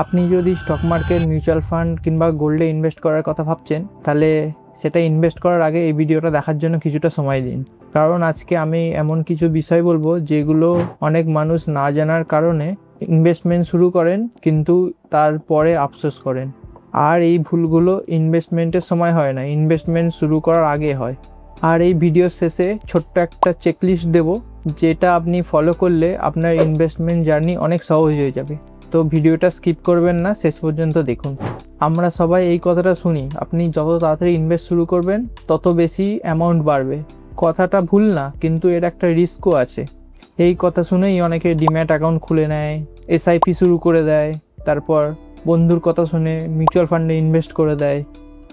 আপনি যদি stock market, mutual fund কিংবা গোল্ডে ইনভেস্ট করার কথা ভাবছেন, তাহলে সেটা ইনভেস্ট করার আগে এই ভিডিওটা দেখার জন্য কিছুটা সময় দিন। কারণ আজকে আমি এমন কিছু বিষয় বলবো যেগুলো অনেক মানুষ না জানার কারণে ইনভেস্টমেন্ট শুরু করেন কিন্তু তারপরে আফসোস করেন। আর এই ভুলগুলো ইনভেস্টমেন্টের সময় হয় না, ইনভেস্টমেন্ট শুরু করার আগে হয়। আর এই ভিডিওর শেষে ছোট্ট একটা চেকলিস্ট দেব, যেটা আপনি ফলো করলে আপনার ইনভেস্টমেন্ট জার্নি অনেক সহজ হয়ে যাবে। তো ভিডিওটা স্কিপ করবেন না, শেষ পর্যন্ত দেখুন। আমরা সবাই এই কথাটা শুনি, আপনি যত তাড়াতাড়ি ইনভেস্ট শুরু করবেন তত বেশি অ্যামাউন্ট বাড়বে। কথাটা ভুল না, কিন্তু এর একটা রিস্কও আছে। এই কথা শুনেই অনেকে ডিম্যাট অ্যাকাউন্ট খুলে নেয়, এসআইপি শুরু করে দেয়, তারপর বন্ধুর কথা শুনে মিউচুয়াল ফান্ডে ইনভেস্ট করে দেয়।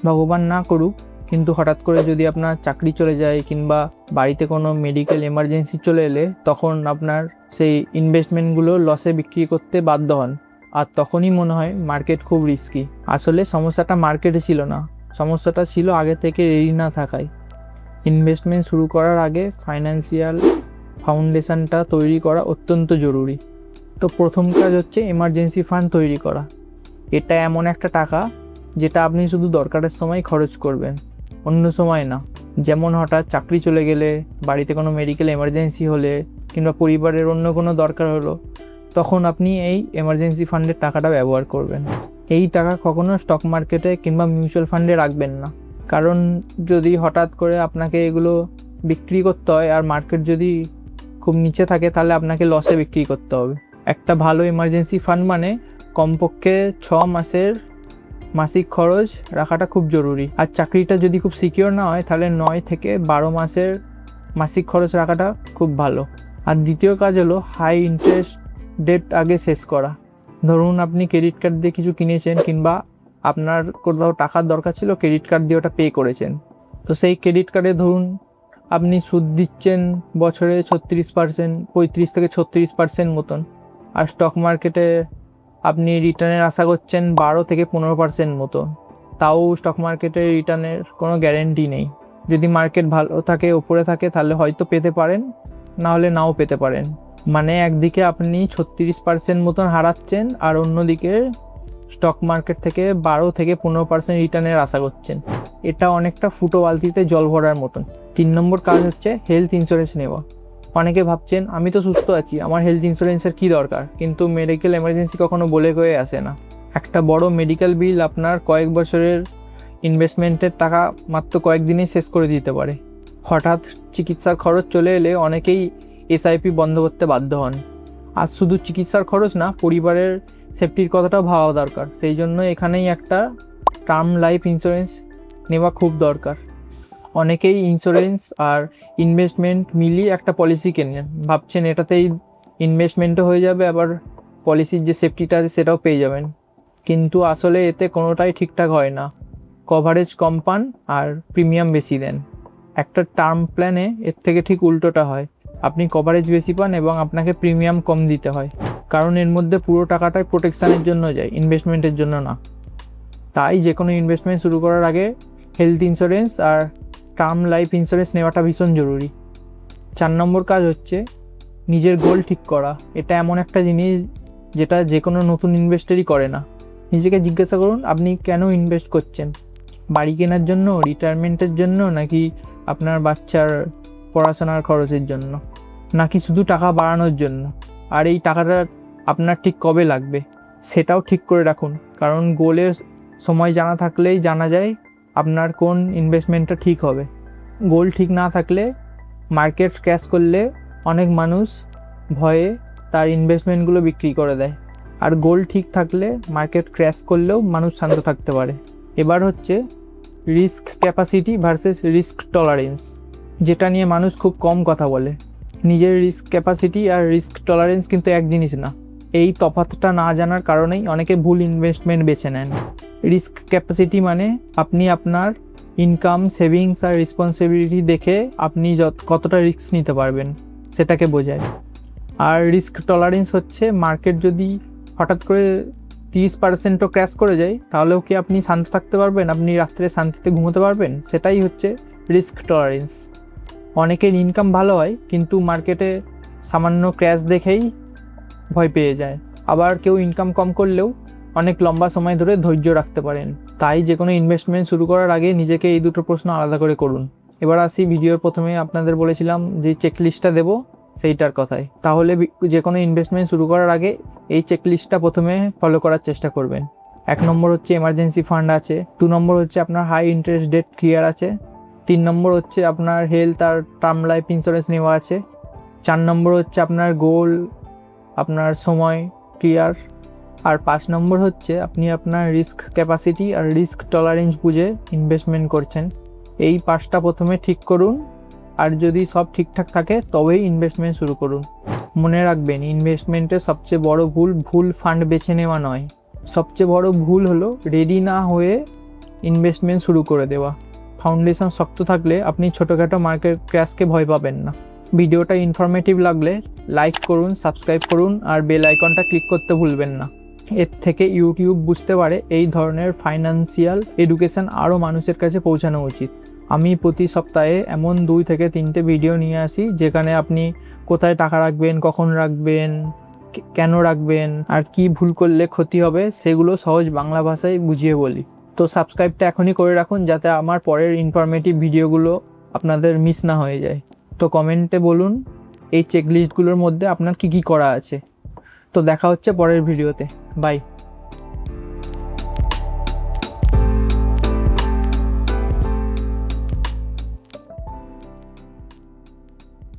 ভগবান না করুক, কিন্তু হঠাৎ করে যদি আপনার চাকরি চলে যায় কিংবা বাড়িতে কোনো মেডিকেল এমার্জেন্সি চলে এলে, তখন আপনার সেই ইনভেস্টমেন্টগুলো লসে বিক্রি করতে বাধ্য হন। আর তখনই মনে হয় মার্কেট খুব রিস্কি। আসলে সমস্যাটা মার্কেটে ছিল না, সমস্যাটা ছিল আগে থেকে রেডি না থাকায়। ইনভেস্টমেন্ট শুরু করার আগে ফাইন্যান্সিয়াল ফাউন্ডেশনটা তৈরি করা অত্যন্ত জরুরি। তো প্রথম কাজ হচ্ছে এমার্জেন্সি ফান্ড তৈরি করা। এটা এমন একটা টাকা যেটা আপনি শুধু দরকারের সময় খরচ করবেন, অন্য সময় না। যেমন হঠাৎ চাকরি চলে গেলে, বাড়িতে কোনো মেডিকেল এমার্জেন্সি হলে কিংবা পরিবারের অন্য কোনো দরকার হলো, তখন আপনি এই এমার্জেন্সি ফান্ডের টাকাটা ব্যবহার করবেন। এই টাকা কখনো স্টক মার্কেটে কিংবা মিউচুয়াল ফান্ডে রাখবেন না, কারণ যদি হঠাৎ করে আপনাকে এগুলো বিক্রি করতে হয় আর মার্কেট যদি খুব নিচে থাকে, তাহলে আপনাকে লসে বিক্রি করতে হবে। একটা ভালো এমার্জেন্সি ফান্ড মানে কমপক্ষে 6 মাসের মাসিক খরচ রাখাটা খুব জরুরি। আর চাকরিটা যদি খুব সিকিওর না হয়, তাহলে 9 থেকে 12 মাসের মাসিক খরচ রাখাটা খুব ভালো। আর দ্বিতীয় কাজ হলো হাই ইন্টারেস্ট ডেট আগে শেষ করা। ধরুন আপনি ক্রেডিট কার্ড দিয়ে কিছু কিনেছেন কিংবা আপনার কোথাও টাকার দরকার ছিল, ক্রেডিট কার্ড দিয়ে ওটা পে করেছেন। তো সেই ক্রেডিট কার্ডে ধরুন আপনি সুদ দিচ্ছেন বছরে 36%, 35 থেকে 36% মতন। আর স্টক মার্কেটে আপনি রিটার্নের আশা করছেন 12 থেকে 15% মতো। তাও স্টক মার্কেটে রিটার্নের কোনো গ্যারেন্টি নেই। যদি মার্কেট ভালো থাকে, ওপরে থাকে, তাহলে হয়তো পেতে পারেন, না হলে নাও পেতে পারেন। মানে একদিকে আপনি 36% মতন হারাচ্ছেন আর অন্যদিকে স্টক মার্কেট থেকে 12 থেকে 15% রিটার্নের আশা করছেন। এটা অনেকটা ফুটো বালতিতে জল ভরার মতন। 3 নম্বর কাজ হচ্ছে হেলথ ইন্স্যুরেন্স নেওয়া। অনেকে ভাবছেন আমি তো সুস্থ আছি, আমার হেলথ ইন্স্যুরেন্সের কী দরকার, কিন্তু মেডিকেল এমার্জেন্সি কখনো বলে কয়ে আসে না। একটা বড় মেডিকেল বিল আপনার কয়েক বছরের ইনভেস্টমেন্টের টাকা মাত্র কয়েকদিনেই শেষ করে দিতে পারে। হঠাৎ চিকিৎসার খরচ চলে এলে অনেকেই এসআইপি বন্ধ করতে বাধ্য হন। আর শুধু চিকিৎসার খরচ না, পরিবারের সেফটির কথাটাও ভাবা দরকার। সেই জন্য এখানেই একটা টার্ম লাইফ ইন্স্যুরেন্স নেওয়া খুব দরকার। অনেকেই ইন্স্যুরেন্স আর ইনভেস্টমেন্ট মিলিয়ে একটা পলিসি কেনেন, ভাবছেন এটাতেই ইনভেস্টমেন্টও হয়ে যাবে, আবার পলিসির যে সেফটিটা আছে সেটাও পেয়ে যাবেন। কিন্তু আসলে এতে কোনোটাই ঠিকঠাক হয় না। কভারেজ কম পান আর প্রিমিয়াম বেশি দেন। একটা টার্ম প্ল্যানে এর থেকে ঠিক উল্টোটা হয়, আপনি কভারেজ বেশি পান এবং আপনাকে প্রিমিয়াম কম দিতে হয়, কারণ এর মধ্যে পুরো টাকাটাই প্রোটেকশানের জন্য যায়, ইনভেস্টমেন্টের জন্য না। তাই যে কোনো ইনভেস্টমেন্ট শুরু করার আগে হেলথ ইন্স্যুরেন্স আর টার্ম লাইফ ইন্স্যুরেন্স নেওয়াটা ভীষণ জরুরি। 4 নম্বর কাজ হচ্ছে নিজের গোল ঠিক করা। এটা এমন একটা জিনিস যেটা যে কোনো নতুন ইনভেস্টারই করে না। নিজেকে জিজ্ঞাসা করুন, আপনি কেন ইনভেস্ট করছেন? বাড়ি কেনার জন্য, রিটায়ারমেন্টের জন্য, নাকি আপনার বাচ্চার পড়াশোনার খরচের জন্য, নাকি শুধু টাকা বাড়ানোর জন্য? আর এই টাকাটা আপনার ঠিক কবে লাগবে সেটাও ঠিক করে রাখুন, কারণ গোলের সময় জানা থাকলেই জানা যায় আপনার কোন ইনভেস্টমেন্টটা ঠিক হবে। গোল ঠিক না থাকলে মার্কেট ক্র্যাশ করলে অনেক মানুষ ভয়ে তার ইনভেস্টমেন্টগুলো বিক্রি করে দেয়। আর গোল ঠিক থাকলে মার্কেট ক্র্যাশ করলেও মানুষ শান্ত থাকতে পারে। এবার হচ্ছে risk capacity versus risk tolerance, যেটা নিয়ে মানুষ খুব কম কথা বলে। নিজের রিস্ক ক্যাপাসিটি আর রিস্ক টলারেন্স কিন্তু এক জিনিস না। এই তফাৎটা না জানার কারণেই অনেকে ভুল ইনভেস্টমেন্ট বেছে নেন। রিস্ক ক্যাপাসিটি মানে আপনি আপনার ইনকাম, সেভিংস আর রেসপন্সিবিলিটি দেখে আপনি কতটা রিস্ক নিতে পারবেন সেটাকে বোঝায়। আর রিস্ক টলারেন্স হচ্ছে মার্কেট যদি হঠাৎ করে 30%ও ক্র্যাশ করে যায়, তাহলেও কি আপনি শান্ত থাকতে পারবেন, আপনি রাত্রে শান্তিতে ঘুমোতে পারবেন? সেটাই হচ্ছে রিস্ক টলারেন্স। অনেকের ইনকাম ভালো হয় কিন্তু মার্কেটে সামান্য ক্র্যাশ দেখেই ভয় পেয়ে যায়। আবার কেউ ইনকাম কম করলেও অনেক লম্বা সময় ধরে ধৈর্য রাখতে পারেন। তাই যে কোনো ইনভেস্টমেন্ট শুরু করার আগে নিজেকে এই দুটো প্রশ্ন আলাদা করে করুন। এবার আসি ভিডিওর প্রথমে আপনাদের বলেছিলাম যে চেকলিস্টটা দেবো সেইটার কথায়। তাহলে যে কোনো ইনভেস্টমেন্ট শুরু করার আগে এই চেকলিস্টটা প্রথমে ফলো করার চেষ্টা করবেন। 1 নম্বর হচ্ছে এমার্জেন্সি ফান্ড আছে, 2 নম্বর হচ্ছে আপনার হাই ইন্টারেস্ট ডেট ক্লিয়ার আছে, 3 নম্বর হচ্ছে আপনার হেলথ আর টার্ম লাইফ ইন্স্যুরেন্স নেওয়া আছে, 4 নম্বর হচ্ছে আপনার গোল, আপনার সময় ক্লিয়ার, আর 5 নম্বর হচ্ছে আপনি আপনার রিস্ক ক্যাপাসিটি আর রিস্ক টলারেন্স বুঝে ইনভেস্টমেন্ট করছেন। এই 5টা প্রথমে ঠিক করুন, আর যদি সব ঠিকঠাক থাকে তবেই ইনভেস্টমেন্ট শুরু করুন। মনে রাখবেন, ইনভেস্টমেন্টের সবচেয়ে বড় ভুল ফান্ড বেছে নেওয়া নয়, সবচেয়ে বড় ভুল হলো রেডি না হয়ে ইনভেস্টমেন্ট শুরু করে দেওয়া। ফাউন্ডেশন শক্ত থাকলে আপনি ছোটোখাটো মার্কেট ক্র্যাশকে ভয় পাবেন না। ভিডিওটা ইনফরমেটিভ লাগলে লাইক করুন, সাবস্ক্রাইব করুন আর বেল আইকনটা ক্লিক করতে ভুলবেন না। এর থেকে ইউটিউব বুঝতে পারে এই ধরনের ফাইন্যান্সিয়াল এডুকেশন আরও মানুষের কাছে পৌঁছানো উচিত। আমি প্রতি সপ্তাহে এমন 2 থেকে 3টে ভিডিও নিয়ে আসি যেখানে আপনি কোথায় টাকা রাখবেন, কখন রাখবেন, কেন রাখবেন আর কি ভুল করলে ক্ষতি হবে সেগুলো সহজ বাংলা ভাষায় বুঝিয়ে বলি। তো সাবস্ক্রাইবটা এখনই করে রাখুন যাতে আমার পরের ইনফরমেটিভ ভিডিওগুলো আপনাদের মিস না হয়ে যায়। তো কমেন্টে বলুন এই চেকলিস্টগুলোর মধ্যে আপনার কি করা আছে। তো দেখা হচ্ছে পরের ভিডিওতে। বাই।